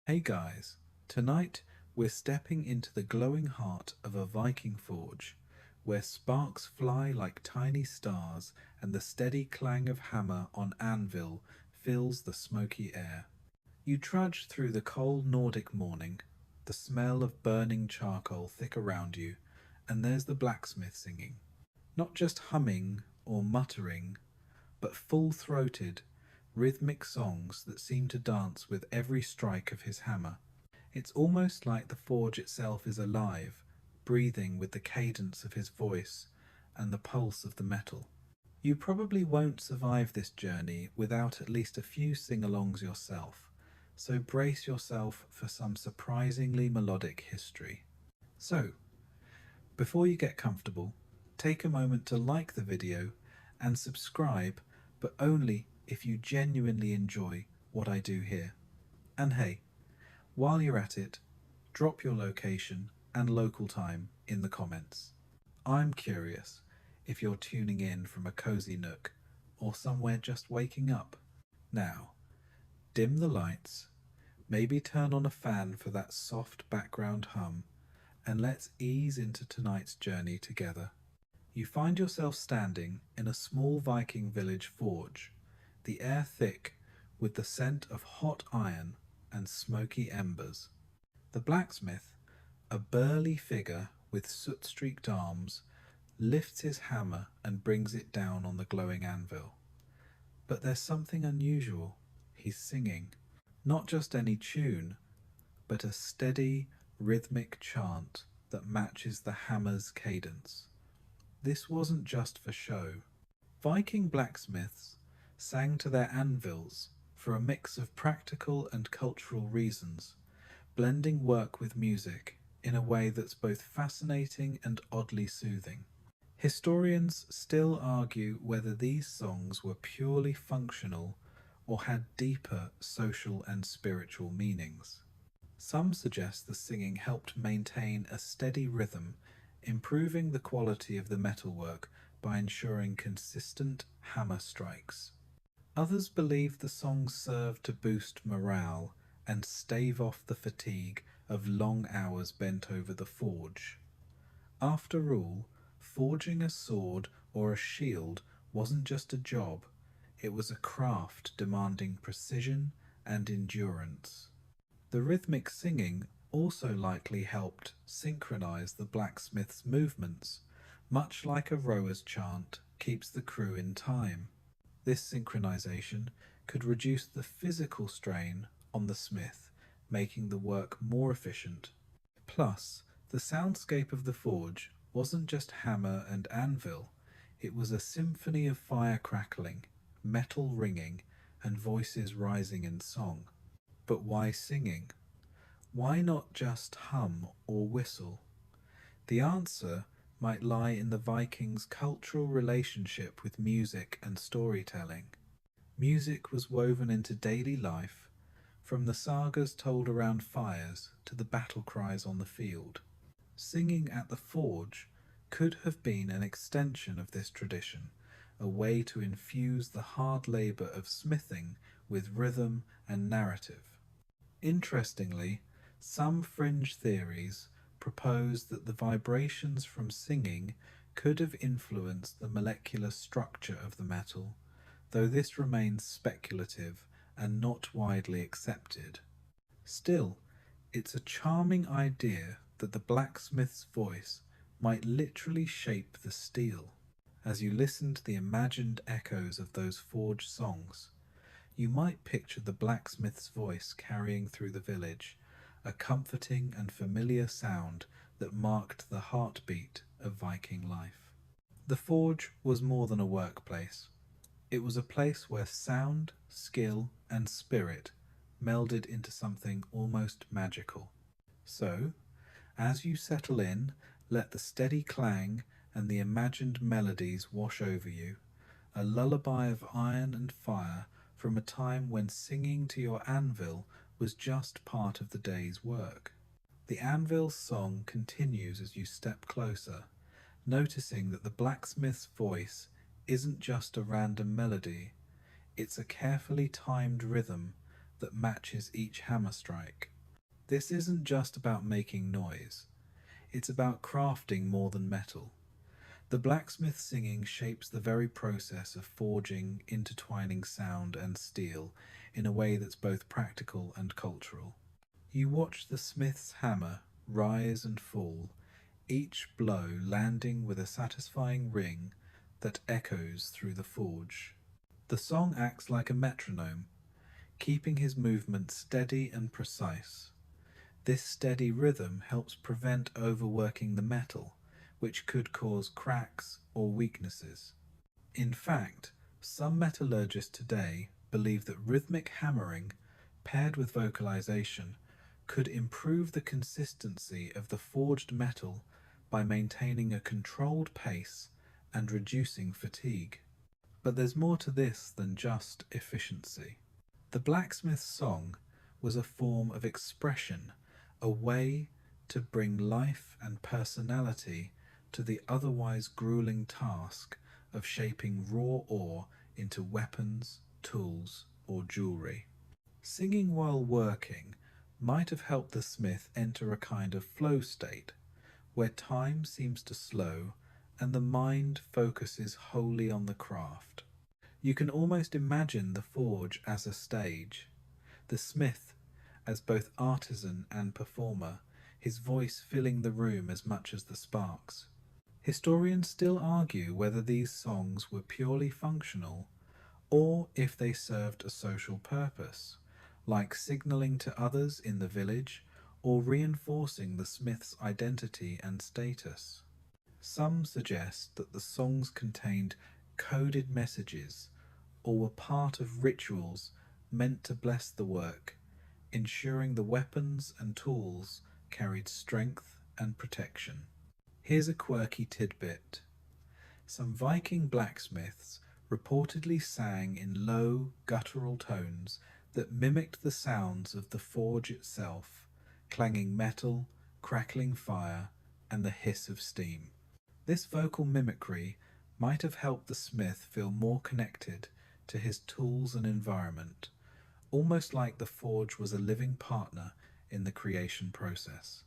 Hey guys, tonight we're stepping into the glowing heart of a Viking forge, where sparks fly like tiny stars and the steady clang of hammer on anvil fills the smoky air. You trudge through the cold Nordic morning, the smell of burning charcoal thick around you, and there's the blacksmith singing. Not just humming or muttering, but full-throated, rhythmic songs that seem to dance with every strike of his hammer. It's almost like the forge itself is alive, breathing with the cadence of his voice and the pulse of the metal. You probably won't survive this journey without at least a few sing-alongs yourself, so brace yourself for some surprisingly melodic history. So, before you get comfortable, take a moment to like the video and subscribe, but only if you genuinely enjoy what I do here. And hey, while you're at it, drop your location and local time in the comments. I'm curious if you're tuning in from a cozy nook or somewhere just waking up. Now, dim the lights, maybe turn on a fan for that soft background hum, and let's ease into tonight's journey together. You find yourself standing in a small Viking village forge, the air thick with the scent of hot iron and smoky embers. The blacksmith, a burly figure with soot-streaked arms, lifts his hammer and brings it down on the glowing anvil. But there's something unusual. He's singing. Not just any tune, but a steady, rhythmic chant that matches the hammer's cadence. This wasn't just for show. Viking blacksmiths sang to their anvils for a mix of practical and cultural reasons, blending work with music in a way that's both fascinating and oddly soothing. Historians still argue whether these songs were purely functional or had deeper social and spiritual meanings. Some suggest the singing helped maintain a steady rhythm, improving the quality of the metalwork by ensuring consistent hammer strikes. Others believe the songs served to boost morale and stave off the fatigue of long hours bent over the forge. After all, forging a sword or a shield wasn't just a job, it was a craft demanding precision and endurance. The rhythmic singing also likely helped synchronize the blacksmith's movements, much like a rower's chant keeps the crew in time. This synchronization could reduce the physical strain on the smith, making the work more efficient. Plus, the soundscape of the forge wasn't just hammer and anvil, it was a symphony of fire crackling, metal ringing, and voices rising in song. But why singing? Why not just hum or whistle? The answer might lie in the Vikings' cultural relationship with music and storytelling. Music was woven into daily life, from the sagas told around fires to the battle cries on the field. Singing at the forge could have been an extension of this tradition, a way to infuse the hard labour of smithing with rhythm and narrative. Interestingly, some fringe theories propose that the vibrations from singing could have influenced the molecular structure of the metal, though this remains speculative and not widely accepted. Still, it's a charming idea that the blacksmith's voice might literally shape the steel. As you listen to the imagined echoes of those forged songs, you might picture the blacksmith's voice carrying through the village, a comforting and familiar sound that marked the heartbeat of Viking life. The forge was more than a workplace. It was a place where sound, skill, and spirit melded into something almost magical. So, as you settle in, let the steady clang and the imagined melodies wash over you, a lullaby of iron and fire from a time when singing to your anvil was just part of the day's work. The anvil's song continues as you step closer, noticing that the blacksmith's voice isn't just a random melody, it's a carefully timed rhythm that matches each hammer strike. This isn't just about making noise, it's about crafting more than metal. The blacksmith singing shapes the very process of forging, intertwining sound and steel in a way that's both practical and cultural. You watch the smith's hammer rise and fall, each blow landing with a satisfying ring that echoes through the forge. The song acts like a metronome, keeping his movement steady and precise. This steady rhythm helps prevent overworking the metal, which could cause cracks or weaknesses. In fact, some metallurgists today believe that rhythmic hammering, paired with vocalization, could improve the consistency of the forged metal by maintaining a controlled pace and reducing fatigue. But there's more to this than just efficiency. The blacksmith's song was a form of expression, a way to bring life and personality to the otherwise grueling task of shaping raw ore into weapons, tools, or jewelry. Singing while working might have helped the smith enter a kind of flow state, where time seems to slow and the mind focuses wholly on the craft. You can almost imagine the forge as a stage, the smith as both artisan and performer, his voice filling the room as much as the sparks. Historians still argue whether these songs were purely functional or if they served a social purpose, like signalling to others in the village or reinforcing the smith's identity and status. Some suggest that the songs contained coded messages or were part of rituals meant to bless the work, ensuring the weapons and tools carried strength and protection. Here's a quirky tidbit. Some Viking blacksmiths reportedly sang in low, guttural tones that mimicked the sounds of the forge itself, clanging metal, crackling fire, and the hiss of steam. This vocal mimicry might have helped the smith feel more connected to his tools and environment, almost like the forge was a living partner in the creation process.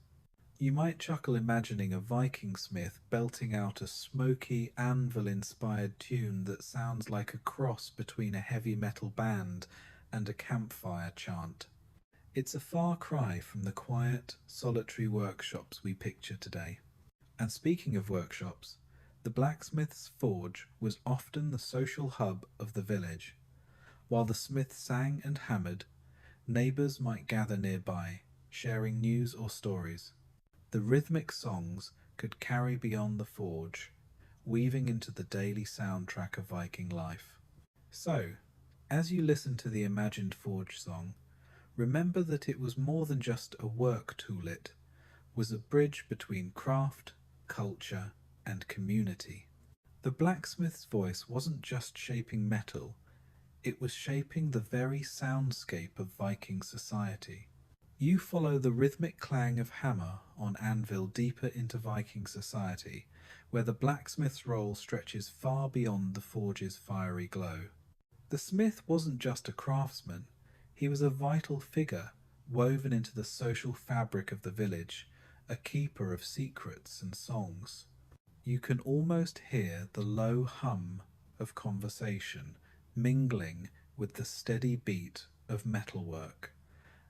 You might chuckle imagining a Viking smith belting out a smoky, anvil-inspired tune that sounds like a cross between a heavy metal band and a campfire chant. It's a far cry from the quiet, solitary workshops we picture today. And speaking of workshops, the blacksmith's forge was often the social hub of the village. While the smith sang and hammered, neighbours might gather nearby, sharing news or stories. The rhythmic songs could carry beyond the forge, weaving into the daily soundtrack of Viking life. So, as you listen to the imagined forge song, remember that it was more than just a work tool, it was a bridge between craft, culture, and community. The blacksmith's voice wasn't just shaping metal, it was shaping the very soundscape of Viking society. You follow the rhythmic clang of hammer on anvil deeper into Viking society, where the blacksmith's role stretches far beyond the forge's fiery glow. The smith wasn't just a craftsman, he was a vital figure woven into the social fabric of the village, a keeper of secrets and songs. You can almost hear the low hum of conversation mingling with the steady beat of metalwork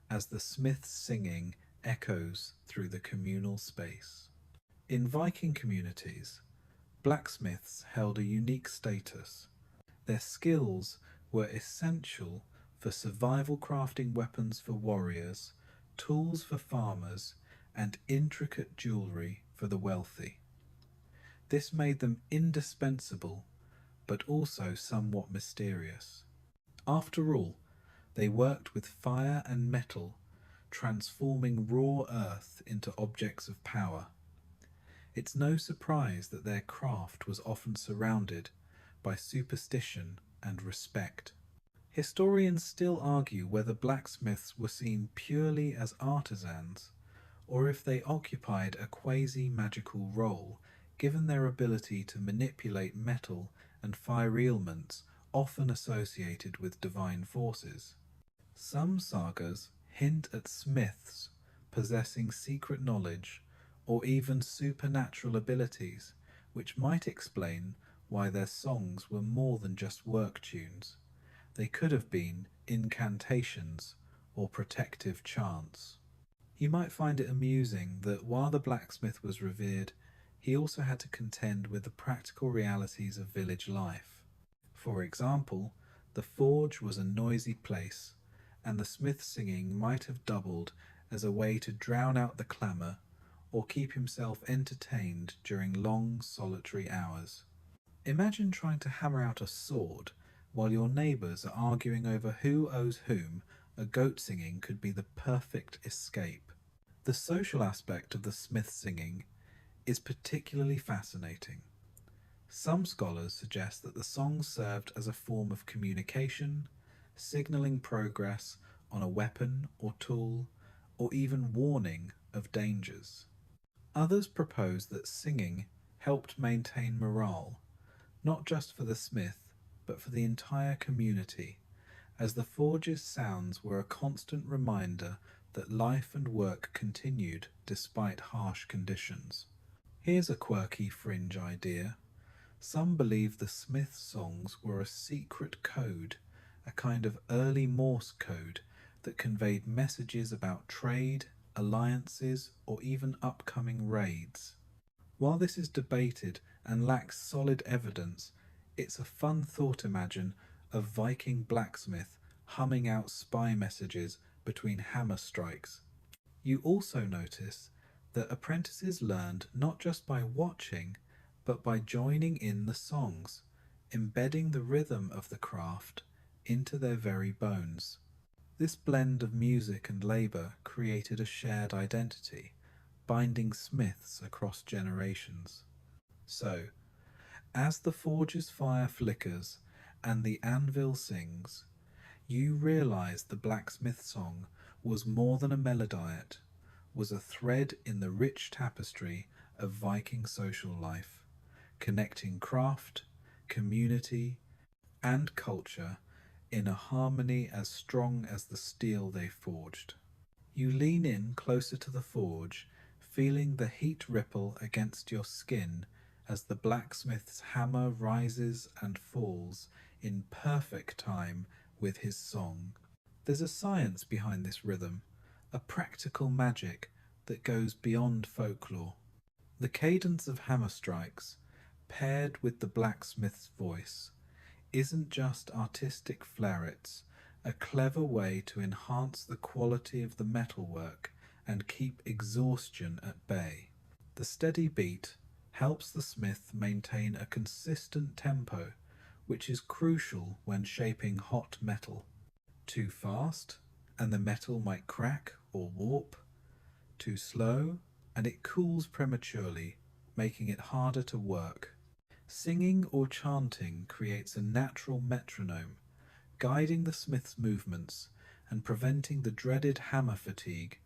as the smith's singing echoes through the communal space. In Viking communities, blacksmiths held a unique status. Their skills were essential for survival, crafting weapons for warriors, tools for farmers, and intricate jewelry for the wealthy. This made them indispensable, but also somewhat mysterious. After all, they worked with fire and metal, transforming raw earth into objects of power. It's no surprise that their craft was often surrounded by superstition and respect. Historians still argue whether blacksmiths were seen purely as artisans, or if they occupied a quasi-magical role, given their ability to manipulate metal and fiery elements often associated with divine forces. Some sagas hint at smiths possessing secret knowledge or even supernatural abilities, which might explain why their songs were more than just work tunes. They could have been incantations or protective chants. You might find it amusing that while the blacksmith was revered, he also had to contend with the practical realities of village life. For example, the forge was a noisy place, and the smith singing might have doubled as a way to drown out the clamour or keep himself entertained during long solitary hours. Imagine trying to hammer out a sword while your neighbours are arguing over who owes whom. A goat singing could be the perfect escape. The social aspect of the smith singing is particularly fascinating. Some scholars suggest that the songs served as a form of communication, signalling progress on a weapon or tool, or even warning of dangers. Others propose that singing helped maintain morale, not just for the smith, but for the entire community, as the forge's sounds were a constant reminder that life and work continued despite harsh conditions. Here's a quirky fringe idea. Some believe the Smiths' songs were a secret code, a kind of early Morse code that conveyed messages about trade, alliances, or even upcoming raids. While this is debated and lacks solid evidence, it's a fun thought. Imagine a Viking blacksmith humming out spy messages between hammer strikes. You also notice that apprentices learned not just by watching, but by joining in the songs, embedding the rhythm of the craft into their very bones. This blend of music and labour created a shared identity, binding smiths across generations. So, as the forge's fire flickers and the anvil sings, you realise the blacksmith song was more than a melodiet, was a thread in the rich tapestry of Viking social life, connecting craft, community, and culture in a harmony as strong as the steel they forged. You lean in closer to the forge, feeling the heat ripple against your skin as the blacksmith's hammer rises and falls in perfect time with his song. There's a science behind this rhythm, a practical magic that goes beyond folklore. The cadence of hammer strikes, paired with the blacksmith's voice, isn't just artistic flarets, a clever way to enhance the quality of the metalwork and keep exhaustion at bay. The steady beat helps the smith maintain a consistent tempo, which is crucial when shaping hot metal. Too fast, and the metal might crack or warp. Too slow, and it cools prematurely, making it harder to work. Singing or chanting creates a natural metronome, guiding the smith's movements and preventing the dreaded hammer fatigue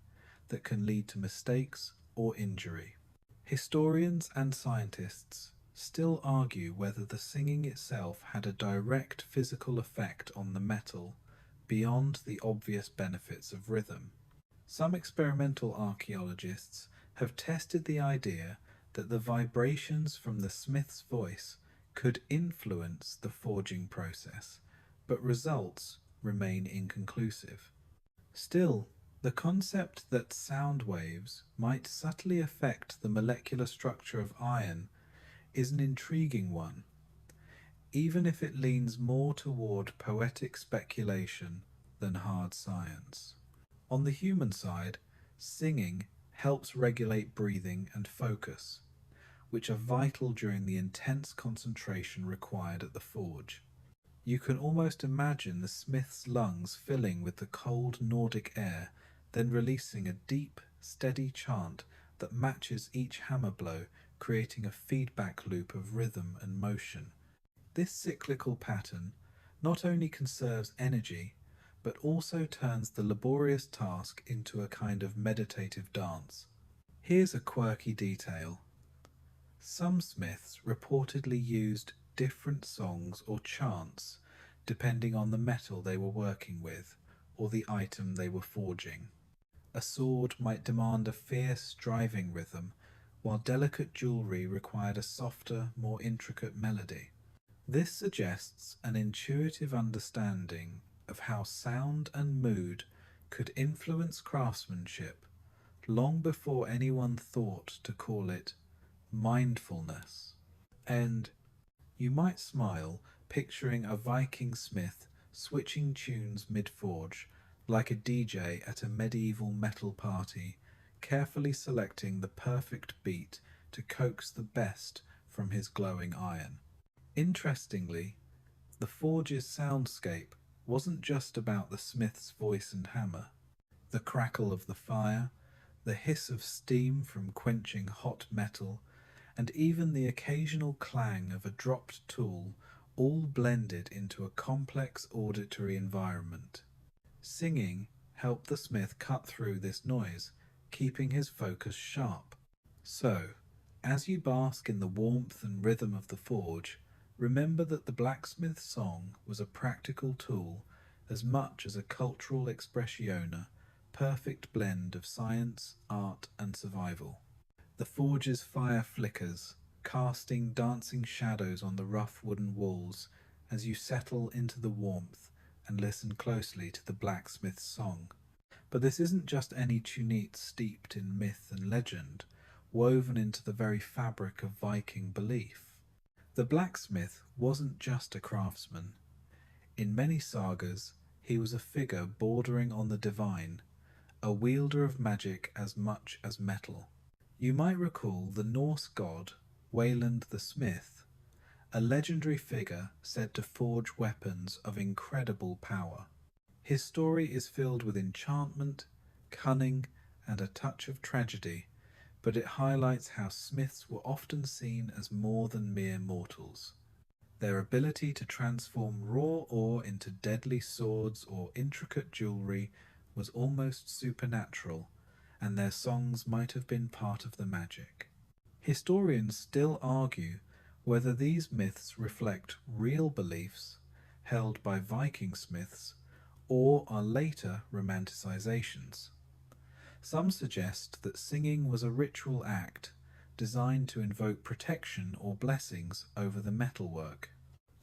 that can lead to mistakes or injury. Historians and scientists still argue whether the singing itself had a direct physical effect on the metal beyond the obvious benefits of rhythm. Some experimental archaeologists have tested the idea that the vibrations from the smith's voice could influence the forging process, but results remain inconclusive. Still, the concept that sound waves might subtly affect the molecular structure of iron is an intriguing one, even if it leans more toward poetic speculation than hard science. On the human side, singing helps regulate breathing and focus, which are vital during the intense concentration required at the forge. You can almost imagine the smith's lungs filling with the cold Nordic air, then releasing a deep, steady chant that matches each hammer blow, creating a feedback loop of rhythm and motion. This cyclical pattern not only conserves energy, but also turns the laborious task into a kind of meditative dance. Here's a quirky detail. Some smiths reportedly used different songs or chants depending on the metal they were working with or the item they were forging. A sword might demand a fierce driving rhythm, while delicate jewellery required a softer, more intricate melody. This suggests an intuitive understanding of how sound and mood could influence craftsmanship long before anyone thought to call it mindfulness. And you might smile, picturing a Viking smith switching tunes mid-forge, like a DJ at a medieval metal party, carefully selecting the perfect beat to coax the best from his glowing iron. Interestingly, the forge's soundscape wasn't just about the smith's voice and hammer. The crackle of the fire, the hiss of steam from quenching hot metal, and even the occasional clang of a dropped tool all blended into a complex auditory environment. Singing helped the smith cut through this noise, keeping his focus sharp. So, as you bask in the warmth and rhythm of the forge, remember that the blacksmith's song was a practical tool as much as a cultural expressione, perfect blend of science, art, and survival. The forge's fire flickers, casting dancing shadows on the rough wooden walls as you settle into the warmth and listen closely to the blacksmith's song. But this isn't just any tunette steeped in myth and legend, woven into the very fabric of Viking belief. The blacksmith wasn't just a craftsman. In many sagas, he was a figure bordering on the divine, a wielder of magic as much as metal. You might recall the Norse god Wayland the Smith, a legendary figure said to forge weapons of incredible power. His story is filled with enchantment, cunning, and a touch of tragedy, but it highlights how smiths were often seen as more than mere mortals. Their ability to transform raw ore into deadly swords or intricate jewellery was almost supernatural, and their songs might have been part of the magic. Historians still argue whether these myths reflect real beliefs held by Viking smiths or are later romanticizations. Some suggest that singing was a ritual act designed to invoke protection or blessings over the metalwork.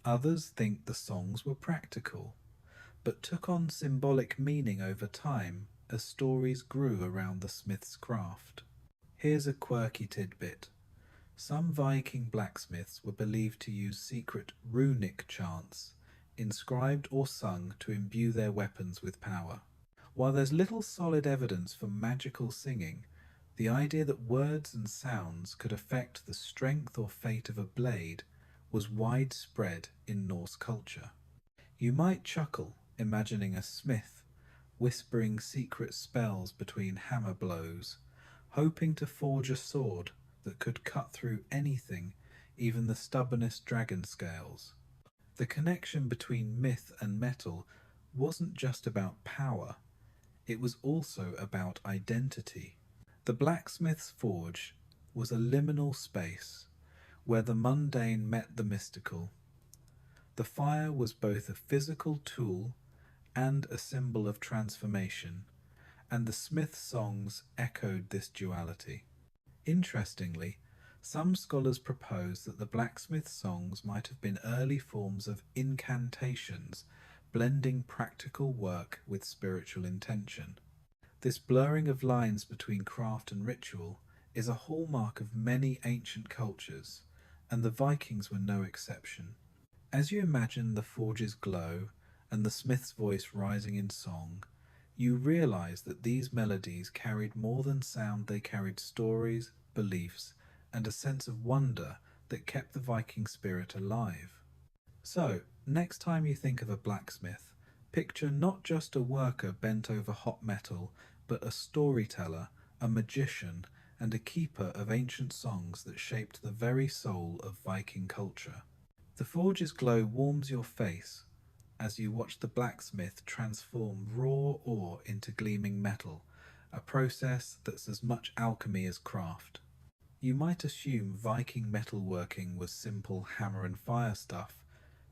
Others think the songs were practical, but took on symbolic meaning over time as stories grew around the smith's craft. Here's a quirky tidbit. Some Viking blacksmiths were believed to use secret runic chants, inscribed or sung to imbue their weapons with power. While there's little solid evidence for magical singing, the idea that words and sounds could affect the strength or fate of a blade was widespread in Norse culture. You might chuckle imagining a smith whispering secret spells between hammer blows, hoping to forge a sword that could cut through anything, even the stubbornest dragon scales. The connection between myth and metal wasn't just about power, it was also about identity. The blacksmith's forge was a liminal space where the mundane met the mystical. The fire was both a physical tool and a symbol of transformation, and the smith's songs echoed this duality. Interestingly, some scholars propose that the blacksmith's songs might have been early forms of incantations, blending practical work with spiritual intention. This blurring of lines between craft and ritual is a hallmark of many ancient cultures, and the Vikings were no exception. As you imagine the forge's glow and the smith's voice rising in song, you realize that these melodies carried more than sound, they carried stories, beliefs, and a sense of wonder that kept the Viking spirit alive. So, next time you think of a blacksmith, picture not just a worker bent over hot metal, but a storyteller, a magician, and a keeper of ancient songs that shaped the very soul of Viking culture. The forge's glow warms your face as you watch the blacksmith transform raw ore into gleaming metal, a process that's as much alchemy as craft. You might assume Viking metalworking was simple hammer and fire stuff,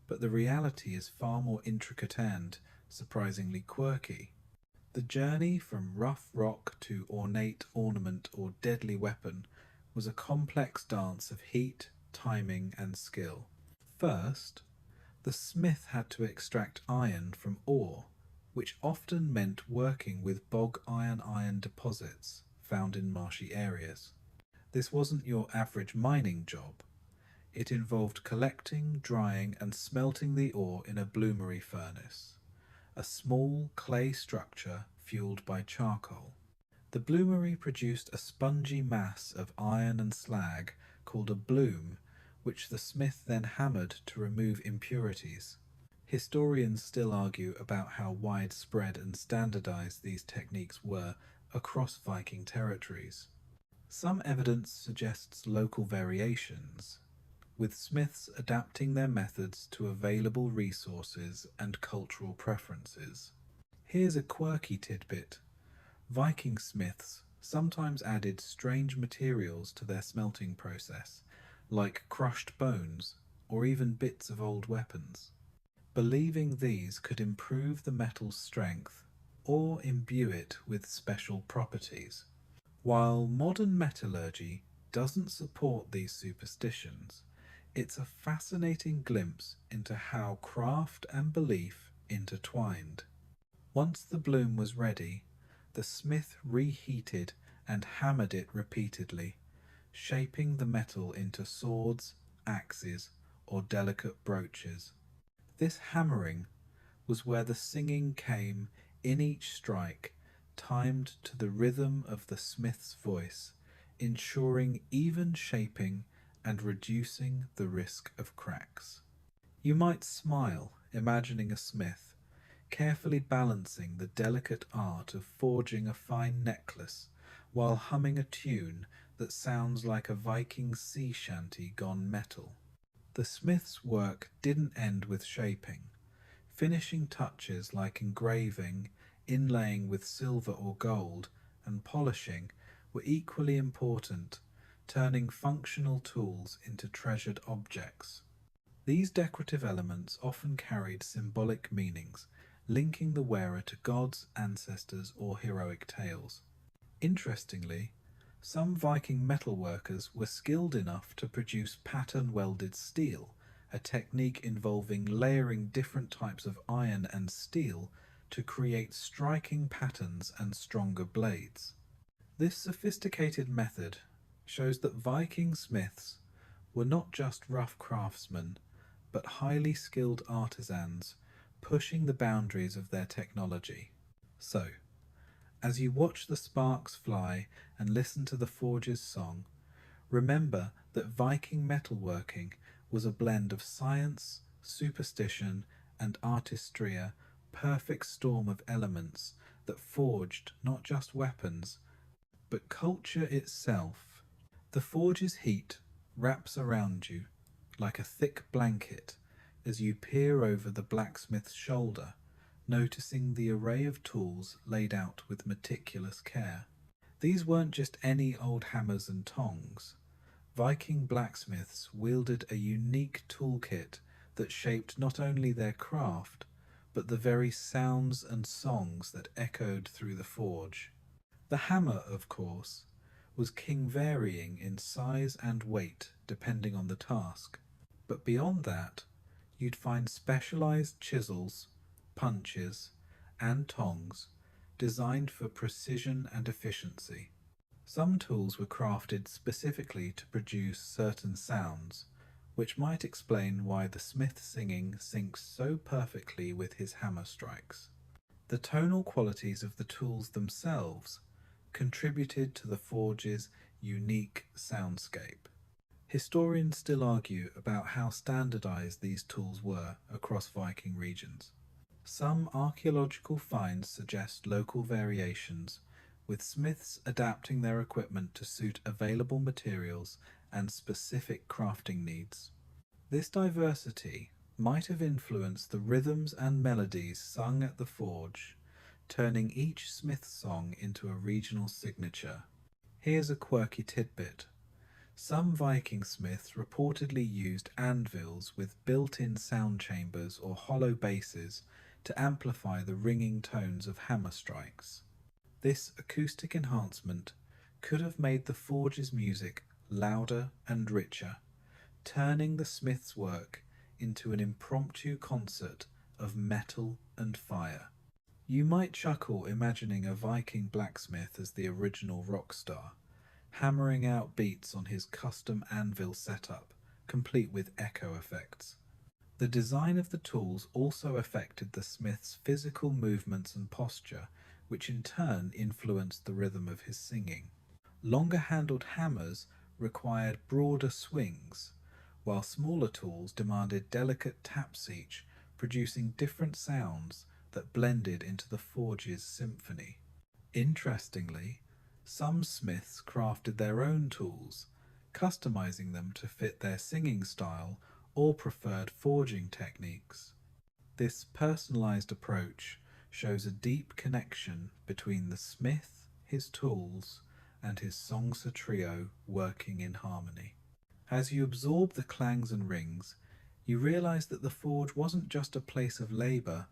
but the reality is far more intricate and, surprisingly quirky. The journey from rough rock to ornate ornament or deadly weapon was a complex dance of heat, timing, and skill. First, the smith had to extract iron from ore, which often meant working with bog iron deposits found in marshy areas. This wasn't your average mining job. It involved collecting, drying, and smelting the ore in a bloomery furnace, a small clay structure fueled by charcoal. The bloomery produced a spongy mass of iron and slag called a bloom, which the smith then hammered to remove impurities. Historians still argue about how widespread and standardized these techniques were across Viking territories. Some evidence suggests local variations, with smiths adapting their methods to available resources and cultural preferences. Here's a quirky tidbit. Viking smiths sometimes added strange materials to their smelting process, like crushed bones or even bits of old weapons, believing these could improve the metal's strength or imbue it with special properties. While modern metallurgy doesn't support these superstitions, it's a fascinating glimpse into how craft and belief intertwined. Once the bloom was ready, the smith reheated and hammered it repeatedly, shaping the metal into swords, axes, or delicate brooches. This hammering was where the singing came in each strike, timed to the rhythm of the smith's voice, ensuring even shaping and reducing the risk of cracks. You might smile imagining a smith carefully balancing the delicate art of forging a fine necklace while humming a tune that sounds like a Viking sea shanty gone metal. The smith's work didn't end with shaping. Finishing touches like engraving, inlaying with silver or gold, and polishing were equally important, turning functional tools into treasured objects. These decorative elements often carried symbolic meanings, linking the wearer to gods, ancestors, or heroic tales. Interestingly, some Viking metalworkers were skilled enough to produce pattern-welded steel, a technique involving layering different types of iron and steel to create striking patterns and stronger blades. This sophisticated method shows that Viking smiths were not just rough craftsmen, but highly skilled artisans pushing the boundaries of their technology. So, as you watch the sparks fly and listen to the forge's song, remember that Viking metalworking was a blend of science, superstition, and artistry, a perfect storm of elements that forged not just weapons, but culture itself. The forge's heat wraps around you like a thick blanket as you peer over the blacksmith's shoulder, noticing the array of tools laid out with meticulous care. These weren't just any old hammers and tongs. Viking blacksmiths wielded a unique toolkit that shaped not only their craft, but the very sounds and songs that echoed through the forge. The hammer, of course, was king, varying in size and weight depending on the task. But beyond that, you'd find specialized chisels, punches, and tongs designed for precision and efficiency. Some tools were crafted specifically to produce certain sounds, which might explain why the smith singing syncs so perfectly with his hammer strikes. The tonal qualities of the tools themselves contributed to the forge's unique soundscape. Historians still argue about how standardized these tools were across Viking regions. Some archaeological finds suggest local variations, with smiths adapting their equipment to suit available materials and specific crafting needs. This diversity might have influenced the rhythms and melodies sung at the forge, turning each smith's song into a regional signature. Here's a quirky tidbit. Some Viking smiths reportedly used anvils with built-in sound chambers or hollow bases to amplify the ringing tones of hammer strikes. This acoustic enhancement could have made the forge's music louder and richer, turning the smith's work into an impromptu concert of metal and fire. You might chuckle imagining a Viking blacksmith as the original rock star, hammering out beats on his custom anvil setup, complete with echo effects. The design of the tools also affected the smith's physical movements and posture, which in turn influenced the rhythm of his singing. Longer-handled hammers required broader swings, while smaller tools demanded delicate taps each, producing different sounds that blended into the forge's symphony. Interestingly, some smiths crafted their own tools, customizing them to fit their singing style or preferred forging techniques. This personalized approach shows a deep connection between the smith, his tools, and his songster trio working in harmony. As you absorb the clangs and rings, you realize that the forge wasn't just a place of labor,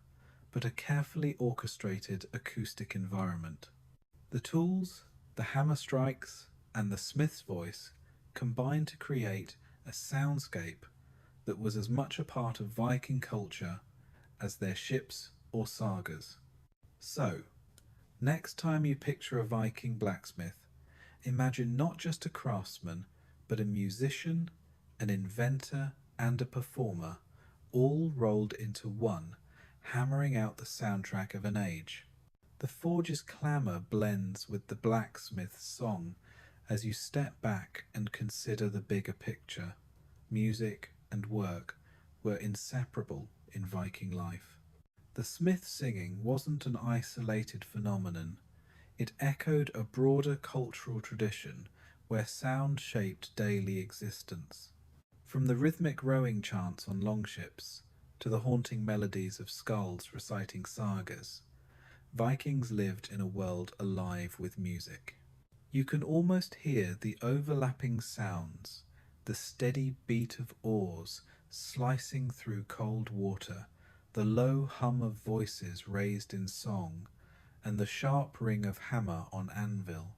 but a carefully orchestrated acoustic environment. The tools, the hammer strikes, and the smith's voice combined to create a soundscape that was as much a part of Viking culture as their ships or sagas. So, next time you picture a Viking blacksmith, imagine not just a craftsman, but a musician, an inventor, and a performer, all rolled into one, hammering out the soundtrack of an age. The forge's clamour blends with the blacksmith's song as you step back and consider the bigger picture. Music and work were inseparable in Viking life. The smith singing wasn't an isolated phenomenon. It echoed a broader cultural tradition where sound shaped daily existence. From the rhythmic rowing chants on longships to the haunting melodies of skalds reciting sagas, Vikings lived in a world alive with music. You can almost hear the overlapping sounds, the steady beat of oars slicing through cold water, the low hum of voices raised in song, and the sharp ring of hammer on anvil.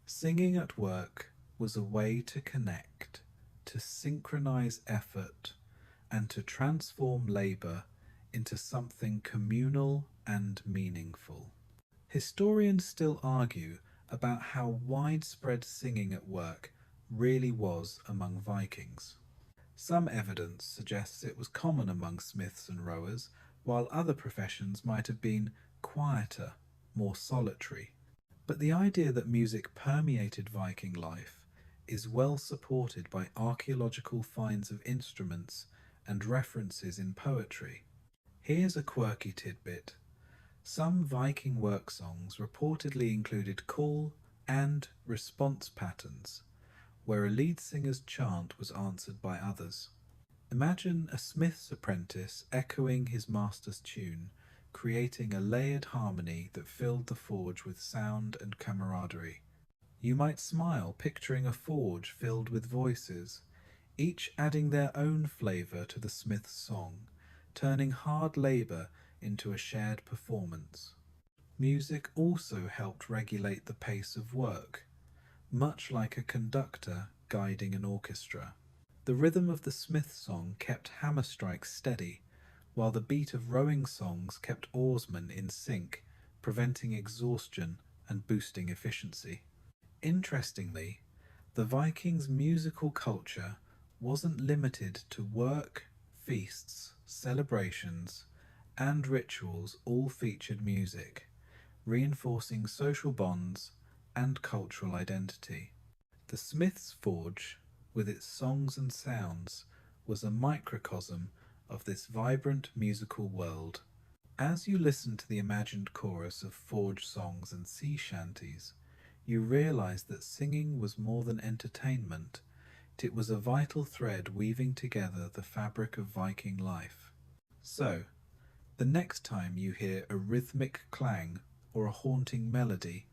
Singing at work was a way to connect, to synchronize effort, and to transform labor into something communal and meaningful. Historians still argue about how widespread singing at work really was among Vikings. Some evidence suggests it was common among smiths and rowers, while other professions might have been quieter, more solitary. But the idea that music permeated Viking life is well supported by archaeological finds of instruments and references in poetry. Here's a quirky tidbit. Some Viking work songs reportedly included call and response patterns, where a lead singer's chant was answered by others. Imagine a smith's apprentice echoing his master's tune, creating a layered harmony that filled the forge with sound and camaraderie. You might smile picturing a forge filled with voices, each adding their own flavour to the smith's song, turning hard labour into a shared performance. Music also helped regulate the pace of work, much like a conductor guiding an orchestra. The rhythm of the smith's song kept hammer strikes steady, while the beat of rowing songs kept oarsmen in sync, preventing exhaustion and boosting efficiency. Interestingly, the Vikings' musical culture wasn't limited to work, feasts, celebrations, and rituals all featured music, reinforcing social bonds and cultural identity. The smith's forge, with its songs and sounds, was a microcosm of this vibrant musical world. As you listen to the imagined chorus of forge songs and sea shanties, you realize that singing was more than entertainment. It was a vital thread weaving together the fabric of Viking life. So, the next time you hear a rhythmic clang or a haunting melody,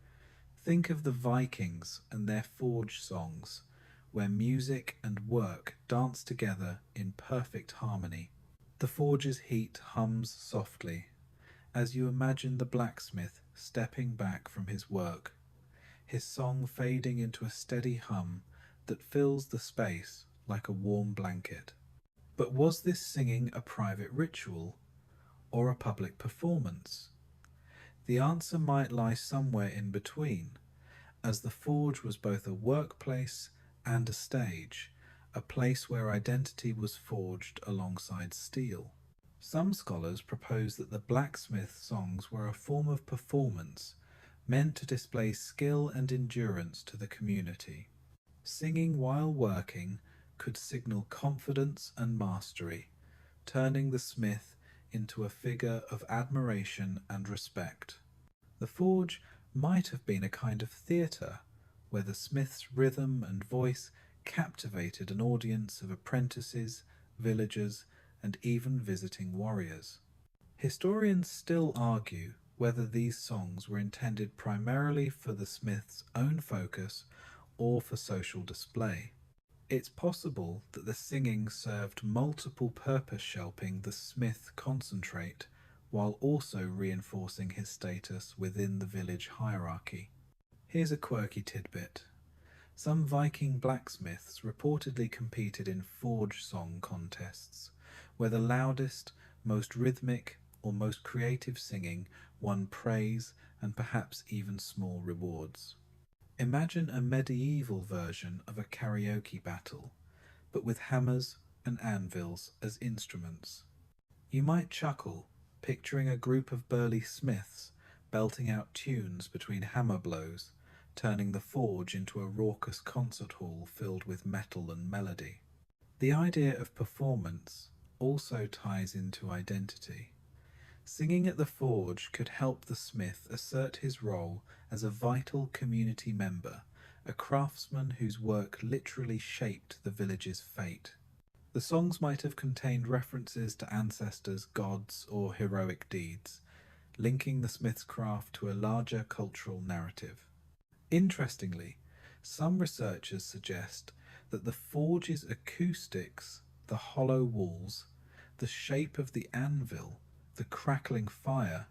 think of the Vikings and their forge songs, where music and work dance together in perfect harmony. The forge's heat hums softly, as you imagine the blacksmith stepping back from his work, his song fading into a steady hum that fills the space like a warm blanket. But was this singing a private ritual or a public performance? The answer might lie somewhere in between, as the forge was both a workplace and a stage, a place where identity was forged alongside steel. Some scholars propose that the blacksmith songs were a form of performance meant to display skill and endurance to the community. Singing while working could signal confidence and mastery, turning the smith into a figure of admiration and respect. The forge might have been a kind of theatre, where the smith's rhythm and voice captivated an audience of apprentices, villagers, and even visiting warriors. Historians still argue whether these songs were intended primarily for the smith's own focus or for social display. It's possible that the singing served multiple purposes, helping the smith concentrate while also reinforcing his status within the village hierarchy. Here's a quirky tidbit. Some Viking blacksmiths reportedly competed in forge song contests, where the loudest, most rhythmic, or most creative singing won praise and perhaps even small rewards. Imagine a medieval version of a karaoke battle, but with hammers and anvils as instruments. You might chuckle, picturing a group of burly smiths belting out tunes between hammer blows, turning the forge into a raucous concert hall filled with metal and melody. The idea of performance also ties into identity. Singing at the forge could help the smith assert his role as a vital community member, a craftsman whose work literally shaped the village's fate. The songs might have contained references to ancestors, gods, or heroic deeds, linking the smith's craft to a larger cultural narrative. Interestingly, some researchers suggest that the forge's acoustics, the hollow walls, the shape of the anvil, the crackling fire,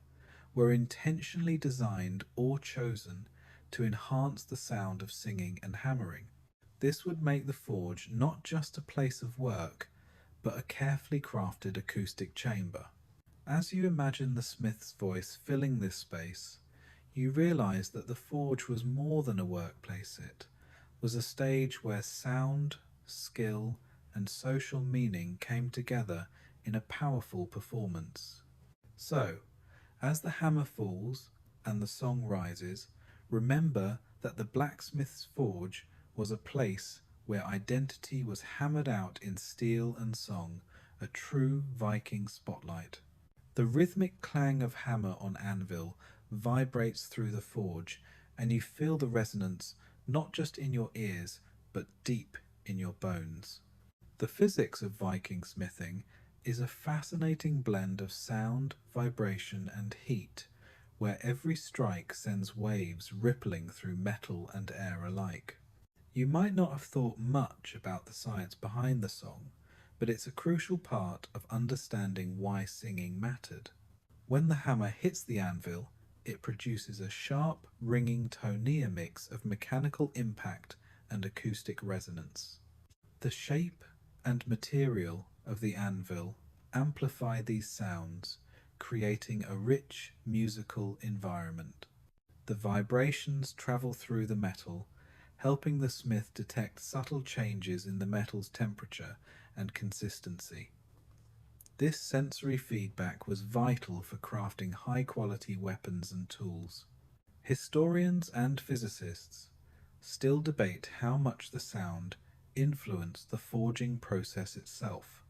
were intentionally designed or chosen to enhance the sound of singing and hammering. This would make the forge not just a place of work, but a carefully crafted acoustic chamber. As you imagine the smith's voice filling this space, you realize that the forge was more than a workplace. It was a stage where sound, skill, and social meaning came together in a powerful performance. So, as the hammer falls and the song rises, remember that the blacksmith's forge was a place where identity was hammered out in steel and song, a true Viking spotlight. The rhythmic clang of hammer on anvil vibrates through the forge, and you feel the resonance not just in your ears, but deep in your bones. The physics of Viking smithing is a fascinating blend of sound, vibration, and heat, where every strike sends waves rippling through metal and air alike. You might not have thought much about the science behind the song, but it's a crucial part of understanding why singing mattered. When the hammer hits the anvil, it produces a sharp, ringing tonia mix of mechanical impact and acoustic resonance. The shape and material of the anvil amplify these sounds, creating a rich musical environment. The vibrations travel through the metal, helping the smith detect subtle changes in the metal's temperature and consistency. This sensory feedback was vital for crafting high-quality weapons and tools. Historians and physicists still debate how much the sound influenced the forging process itself.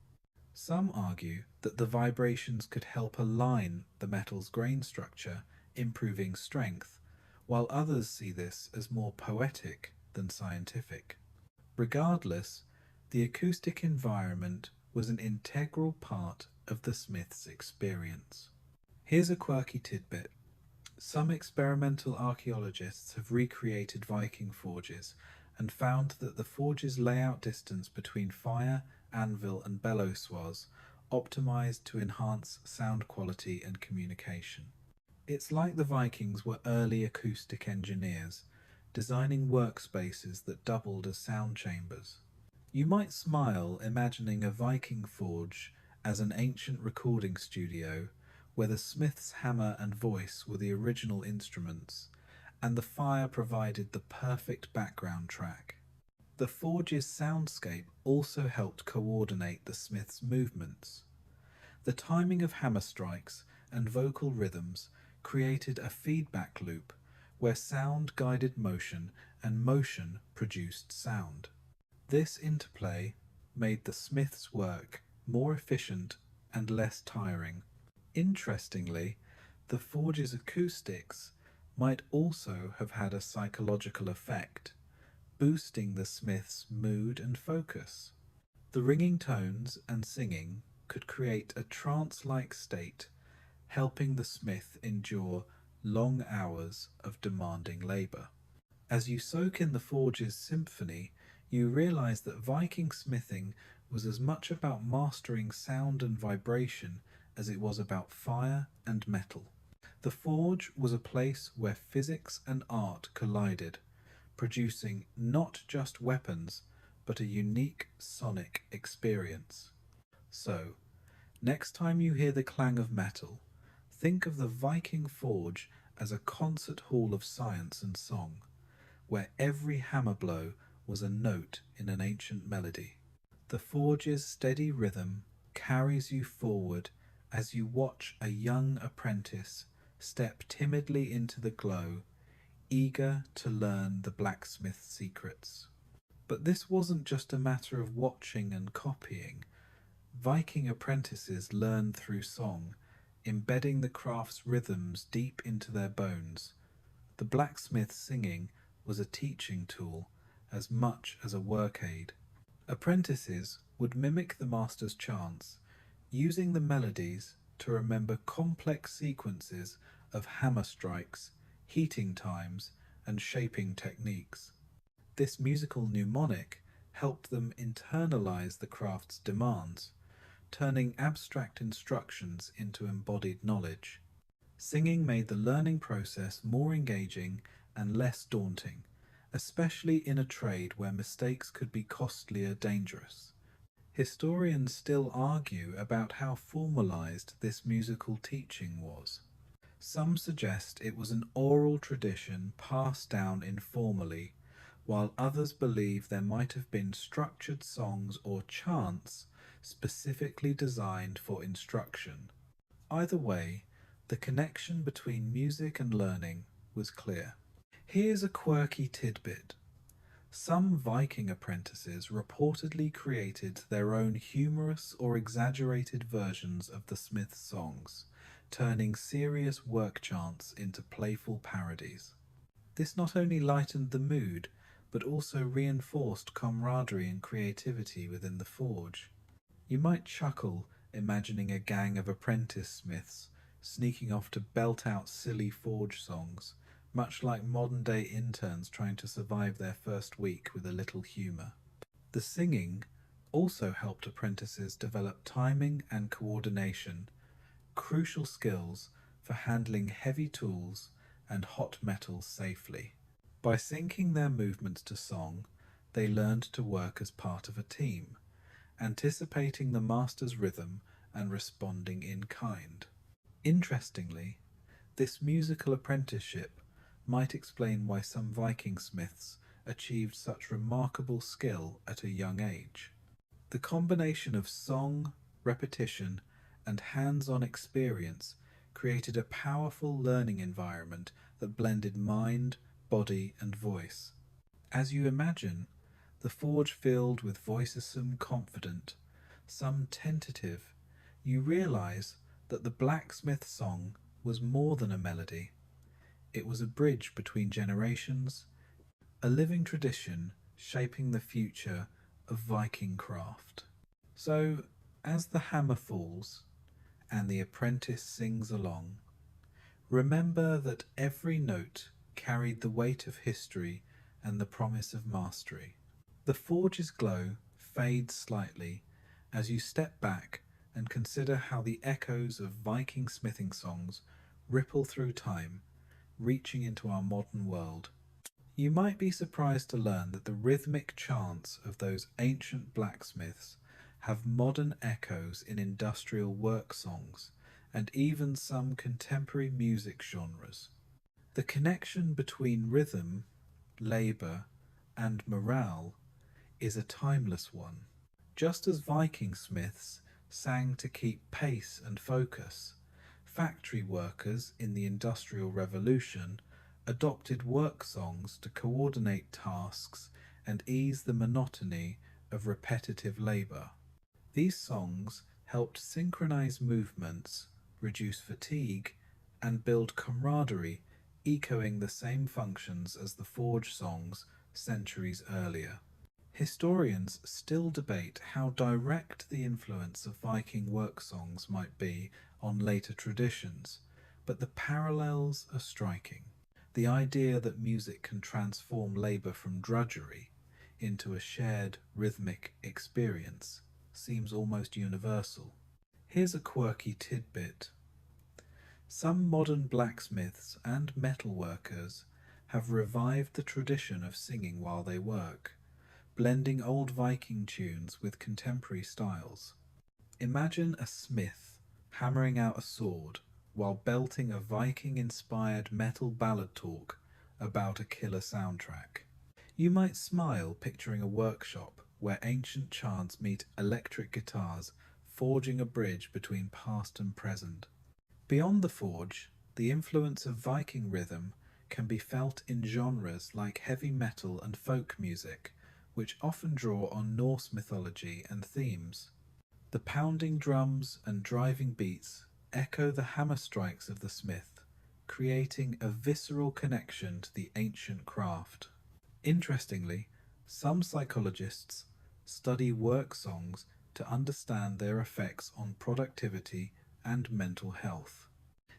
Some argue that the vibrations could help align the metal's grain structure, improving strength, while others see this as more poetic than scientific. Regardless, the acoustic environment was an integral part of the smith's experience. Here's a quirky tidbit. Some experimental archaeologists have recreated Viking forges and found that the forge's layout distance between fire, anvil, and bellows optimized to enhance sound quality and communication. It's like the Vikings were early acoustic engineers, designing workspaces that doubled as sound chambers. You might smile imagining a Viking forge as an ancient recording studio where the smith's hammer and voice were the original instruments, and the fire provided the perfect background track. The forge's soundscape also helped coordinate the smith's movements. The timing of hammer strikes and vocal rhythms created a feedback loop where sound guided motion and motion produced sound. This interplay made the smith's work more efficient and less tiring. Interestingly, the forge's acoustics might also have had a psychological effect, boosting the smith's mood and focus. The ringing tones and singing could create a trance-like state, helping the smith endure long hours of demanding labour. As you soak in the forge's symphony, you realize that Viking smithing was as much about mastering sound and vibration as it was about fire and metal. The forge was a place where physics and art collided, producing not just weapons, but a unique sonic experience. So, next time you hear the clang of metal, think of the Viking forge as a concert hall of science and song, where every hammer blow was a note in an ancient melody. The forge's steady rhythm carries you forward as you watch a young apprentice step timidly into the glow, eager to learn the blacksmith's secrets. But this wasn't just a matter of watching and copying. Viking apprentices learned through song, embedding the craft's rhythms deep into their bones. The blacksmith's singing was a teaching tool as much as a work aid. Apprentices would mimic the master's chants, using the melodies to remember complex sequences of hammer strikes, heating times, and shaping techniques. This musical mnemonic helped them internalize the craft's demands, turning abstract instructions into embodied knowledge. Singing made the learning process more engaging and less daunting, especially in a trade where mistakes could be costly or dangerous. Historians still argue about how formalized this musical teaching was. Some suggest it was an oral tradition passed down informally, while others believe there might have been structured songs or chants specifically designed for instruction. Either way, the connection between music and learning was clear. Here's a quirky tidbit. Some Viking apprentices reportedly created their own humorous or exaggerated versions of the smith's songs, turning serious work chants into playful parodies. This not only lightened the mood, but also reinforced camaraderie and creativity within the forge. You might chuckle imagining a gang of apprentice smiths sneaking off to belt out silly forge songs, much like modern-day interns trying to survive their first week with a little humour. The singing also helped apprentices develop timing and coordination, crucial skills for handling heavy tools and hot metals safely. By syncing their movements to song, they learned to work as part of a team, anticipating the master's rhythm and responding in kind. Interestingly, this musical apprenticeship might explain why some Viking smiths achieved such remarkable skill at a young age. The combination of song, repetition, and hands-on experience created a powerful learning environment that blended mind, body, and voice. As you imagine, the forge filled with voices some confident, some tentative, you realize that the blacksmith song was more than a melody. It was a bridge between generations, a living tradition shaping the future of Viking craft. So, as the hammer falls and the apprentice sings along, remember that every note carried the weight of history and the promise of mastery. The forge's glow fades slightly as you step back and consider how the echoes of Viking smithing songs ripple through time, reaching into our modern world. You might be surprised to learn that the rhythmic chants of those ancient blacksmiths have modern echoes in industrial work songs and even some contemporary music genres. The connection between rhythm, labour, and morale is a timeless one. Just as Viking smiths sang to keep pace and focus, factory workers in the Industrial Revolution adopted work songs to coordinate tasks and ease the monotony of repetitive labour. These songs helped synchronize movements, reduce fatigue, and build camaraderie, echoing the same functions as the forge songs centuries earlier. Historians still debate how direct the influence of Viking work songs might be on later traditions, but the parallels are striking. The idea that music can transform labour from drudgery into a shared rhythmic experience seems almost universal. Here's a quirky tidbit. Some modern blacksmiths and metalworkers have revived the tradition of singing while they work, blending old Viking tunes with contemporary styles. Imagine a smith hammering out a sword while belting a Viking inspired metal ballad talk about a killer soundtrack. You might smile picturing a workshop where ancient chants meet electric guitars, forging a bridge between past and present. Beyond the forge, the influence of Viking rhythm can be felt in genres like heavy metal and folk music, which often draw on Norse mythology and themes. The pounding drums and driving beats echo the hammer strikes of the smith, creating a visceral connection to the ancient craft. Interestingly, some psychologists study work songs to understand their effects on productivity and mental health.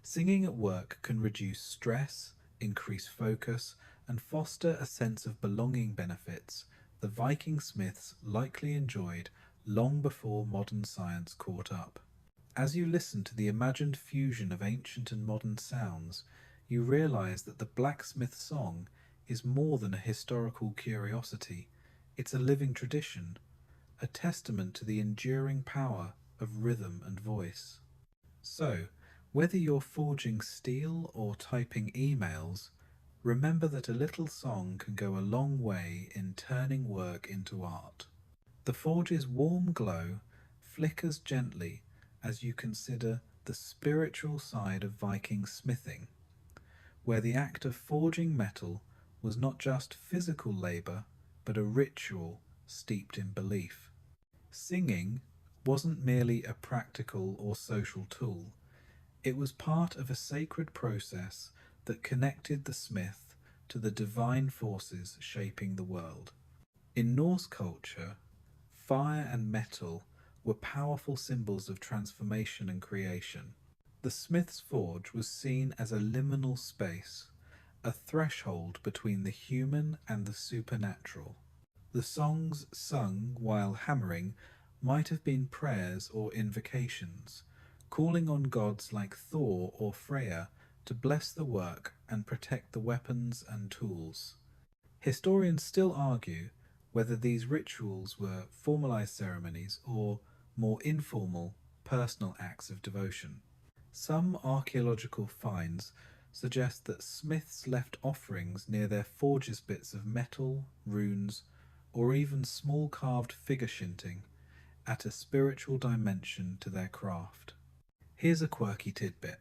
Singing at work can reduce stress, increase focus, and foster a sense of belonging benefits the Viking smiths likely enjoyed long before modern science caught up. As you listen to the imagined fusion of ancient and modern sounds, you realize that the blacksmith song is more than a historical curiosity. It's a living tradition, a testament to the enduring power of rhythm and voice. So, whether you're forging steel or typing emails, remember that a little song can go a long way in turning work into art. The forge's warm glow flickers gently as you consider the spiritual side of Viking smithing, where the act of forging metal was not just physical labour, but a ritual steeped in belief. Singing wasn't merely a practical or social tool, it was part of a sacred process that connected the smith to the divine forces shaping the world. In Norse culture, fire and metal were powerful symbols of transformation and creation. The smith's forge was seen as a liminal space, a threshold between the human and the supernatural. The songs sung while hammering might have been prayers or invocations, calling on gods like Thor or Freya to bless the work and protect the weapons and tools. Historians still argue whether these rituals were formalized ceremonies or more informal, personal acts of devotion. Some archaeological finds suggest that smiths left offerings near their forges, bits of metal, runes, or even small carved figure shinting, at a spiritual dimension to their craft. Here's a quirky tidbit.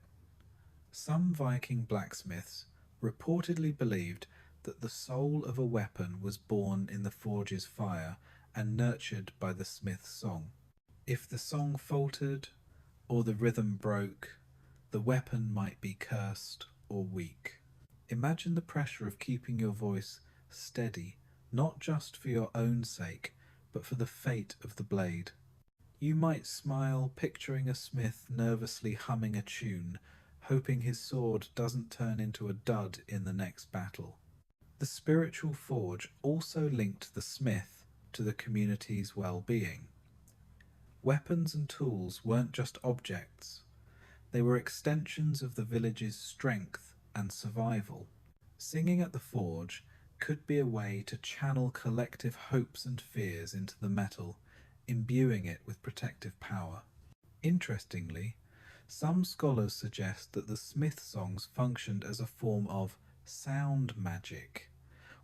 Some Viking blacksmiths reportedly believed that the soul of a weapon was born in the forge's fire and nurtured by the smith's song. If the song faltered or the rhythm broke, the weapon might be cursed or weak. Imagine the pressure of keeping your voice steady, not just for your own sake, but for the fate of the blade. You might smile picturing a smith nervously humming a tune, hoping his sword doesn't turn into a dud in the next battle. The spiritual forge also linked the smith to the community's well-being. Weapons and tools weren't just objects, they were extensions of the village's strength and survival. Singing at the forge could be a way to channel collective hopes and fears into the metal, imbuing it with protective power. Interestingly, some scholars suggest that the smith songs functioned as a form of sound magic,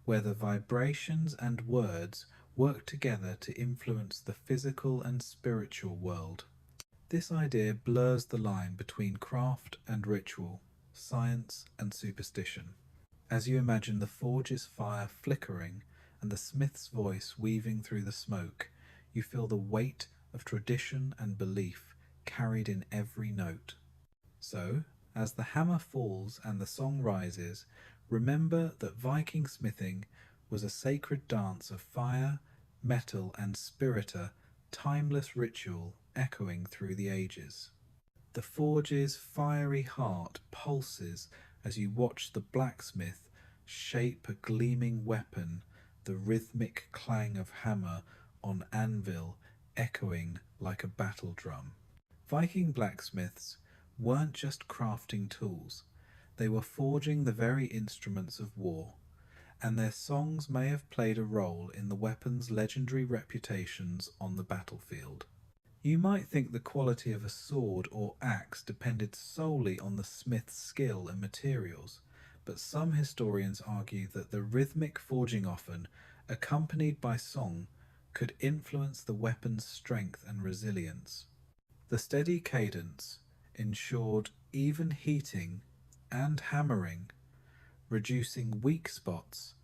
where the vibrations and words work together to influence the physical and spiritual world. This idea blurs the line between craft and ritual, science and superstition. As you imagine the forge's fire flickering and the smith's voice weaving through the smoke, you feel the weight of tradition and belief carried in every note. So, as the hammer falls and the song rises, remember that Viking smithing was a sacred dance of fire, metal, and spirita, timeless ritual echoing through the ages. The forge's fiery heart pulses as you watch the blacksmith shape a gleaming weapon, the rhythmic clang of hammer on anvil echoing like a battle drum. Viking blacksmiths weren't just crafting tools, they were forging the very instruments of war, and their songs may have played a role in the weapons' legendary reputations on the battlefield. You might think the quality of a sword or axe depended solely on the smith's skill and materials, but some historians argue that the rhythmic forging, often accompanied by song, could influence the weapon's strength and resilience. The steady cadence ensured even heating and hammering, reducing weak spots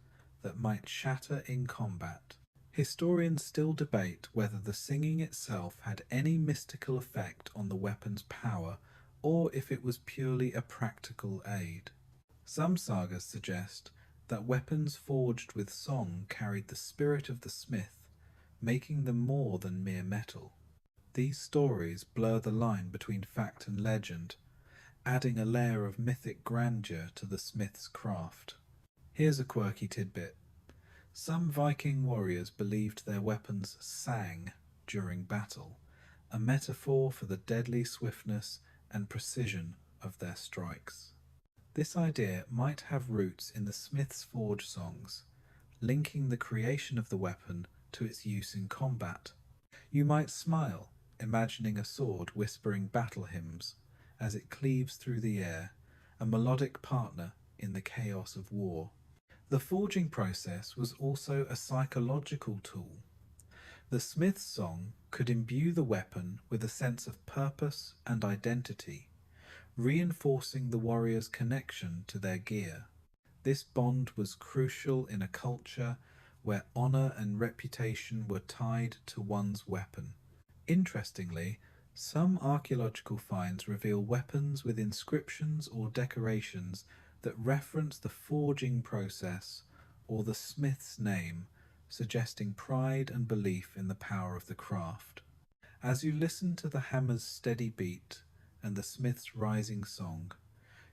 that might shatter in combat. Historians still debate whether the singing itself had any mystical effect on the weapon's power or if it was purely a practical aid. Some sagas suggest that weapons forged with song carried the spirit of the smith, making them more than mere metal. These stories blur the line between fact and legend, adding a layer of mythic grandeur to the smith's craft. Here's a quirky tidbit. Some Viking warriors believed their weapons sang during battle, a metaphor for the deadly swiftness and precision of their strikes. This idea might have roots in the smith's forge songs, linking the creation of the weapon to its use in combat. You might smile, imagining a sword whispering battle hymns as it cleaves through the air, a melodic partner in the chaos of war. The forging process was also a psychological tool. The smith's song could imbue the weapon with a sense of purpose and identity, reinforcing the warrior's connection to their gear. This bond was crucial in a culture where honor and reputation were tied to one's weapon. Interestingly, some archaeological finds reveal weapons with inscriptions or decorations that reference the forging process or the smith's name, suggesting pride and belief in the power of the craft. As you listen to the hammer's steady beat and the smith's rising song,